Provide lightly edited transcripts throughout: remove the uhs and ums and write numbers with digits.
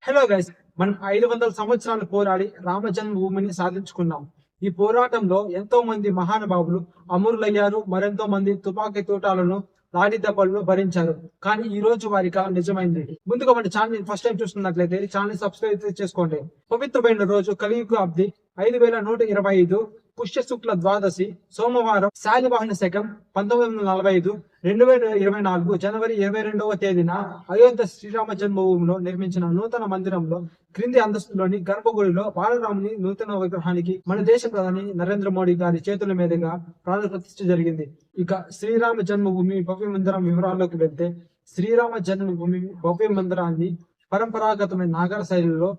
Hello guys, మనం 500 సంవత్సరాలు పోరాడి రామ జన్మభూమిని సాధించుకున్నాం. ఈ పోరాటంలో ఎంతో మంది మహానుభావులు అమరులయ్యారు. మరెంతో మంది తుపాకీ తూటాలను, లాఠీ దెబ్బలను భరించారు. కానీ ఈ రోజు వారి కాలం నిజమైంది. ముందుగా మన ఛానల్ ఫస్ట్ టైం చూస్తున్నట్లయితే ఛానల్ సబ్స్క్రైబ్ చేసుకోండి. పవిత్రమైన రోజు కలియుగ అబ్ది 5125 పుష్య శుక్ల ద్వాదశి సోమవారం శాలివాహన శకం 1945 2024 జనవరి 22వ తేదీన అయోధ్య శ్రీరామ జన్మభూమిలో నిర్మించిన నూతన మందిరంలో క్రింది అంతస్తులోని గర్భగుడిలో బాలరాముని నూతన విగ్రహానికి మన దేశ ప్రధాని నరేంద్ర మోడీ గారి చేతుల మీదుగా ప్రాణ ప్రతిష్ఠ జరిగింది. ఇక శ్రీరామ జన్మభూమి భవ్య మందిరం వివరాల్లోకి వెళ్తే, శ్రీరామ జన్మభూమి భవ్య మందిరాన్ని పరంపరాగతమైన నాగర శైలిలో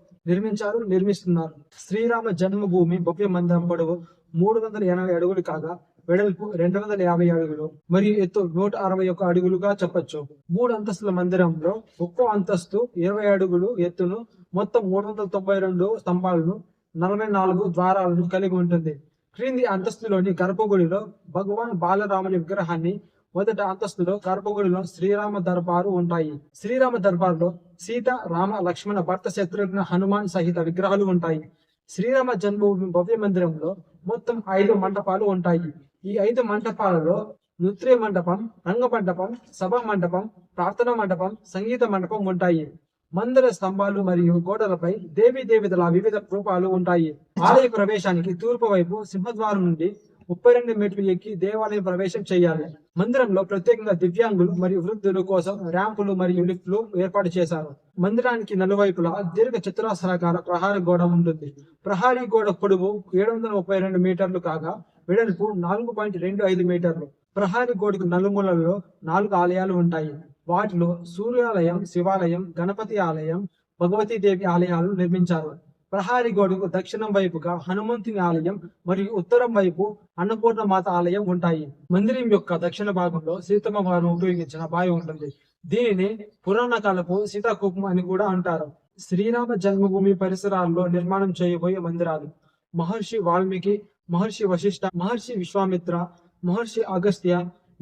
నిర్మిస్తున్నారు. శ్రీరామ జన్మభూమి భవ్య మందిరం పొడవు 380 అడుగులు కాగా వెడల్పు 250 అడుగులు మరియు ఎత్తు 161 అడుగులుగా చెప్పొచ్చు. 3 అంతస్తుల మందిరంలో ఒక్కో అంతస్తు 20 అడుగులు ఎత్తును, మొత్తం 392 స్తంభాలను, 44 ద్వారాలను కలిగి ఉంటుంది. క్రింది అంతస్తులోని గర్భగుడిలో భగవాన్ బాలరాముని విగ్రహాన్ని, మొదటి అంతస్తులో గర్భగుడిలో శ్రీరామ దర్బారు ఉంటాయి. శ్రీరామ దర్బార్లో సీత, రామ, లక్ష్మణ, భర్త, శత్రుఘ్న, హనుమాన్ సహిత విగ్రహాలు ఉంటాయి. శ్రీరామ జన్మభూమి భవ్య మందిరంలో మొత్తం 5 మంటపాలు ఉంటాయి. ఈ 5 మంటపాలలో నృత్య మండపం, రంగ మండపం, సభా మండపం, ప్రార్థనా మండపం, సంగీత మండపం ఉంటాయి. మందిర స్తంభాలు మరియు గోడలపై దేవీ దేవతల వివిధ రూపాలు ఉంటాయి. ఆలయ ప్రవేశానికి తూర్పు వైపు సింహద్వారం నుండి 32 మెట్లు ఎక్కి దేవాలయం ప్రవేశం చేయాలి. మందిరంలో ప్రత్యేకంగా దివ్యాంగులు మరియు వృద్ధుల కోసం ర్యాంపులు మరియు లిఫ్ట్లు ఏర్పాటు చేశారు. మందిరానికి నలువైపులా దీర్ఘ చతురస్రాకార ప్రహారీ గోడ ఉంటుంది. ప్రహారీ గోడ పొడవు 732 మీటర్లు కాగా వెడల్పు 4.25 మీటర్లు. ప్రహారీ గోడకు నలుమూలలో 4 ఆలయాలు ఉంటాయి. వాటిలో సూర్యాలయం, శివాలయం, గణపతి ఆలయం, భగవతీదేవి ఆలయాలు నిర్మించారు. ప్రహారీ గోడకు దక్షిణం వైపుగా హనుమంతుని ఆలయం మరియు ఉత్తరం వైపు అన్నపూర్ణ మాత ఆలయం ఉంటాయి. మందిరం యొక్క దక్షిణ భాగంలో సీతమ్మ వారు ఉపయోగించిన బావి ఉంటుంది. దీనిని పురాణ కాలపు సీతాకూపం అని కూడా అంటారు. శ్రీరామ జన్మభూమి పరిసరాల్లో నిర్మాణం చేయబోయే మందిరాలు: మహర్షి వాల్మీకి, మహర్షి వశిష్ఠ, మహర్షి విశ్వామిత్ర, మహర్షి అగస్త్య,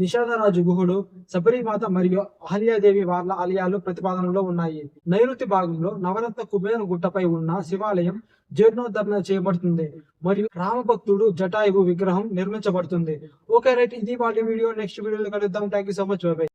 నిషాదరాజు గుహుడు, శబరిమాత మరియు అహల్యాదేవి వాళ్ళ ఆలయాలు ప్రతిపాదనలో ఉన్నాయి. నైరుతి భాగంలో నవరత్న కుబేర గుట్టపై ఉన్న శివాలయం జీర్ణోద్ధరణ చేయబడుతుంది మరియు రామభక్తుడు జటాయువు విగ్రహం నిర్మించబడుతుంది. ఓకే రైట్, ఇది వాళ్ళ వీడియో. నెక్స్ట్ వీడియోలో కలుద్దాం. Thank you so much. By by.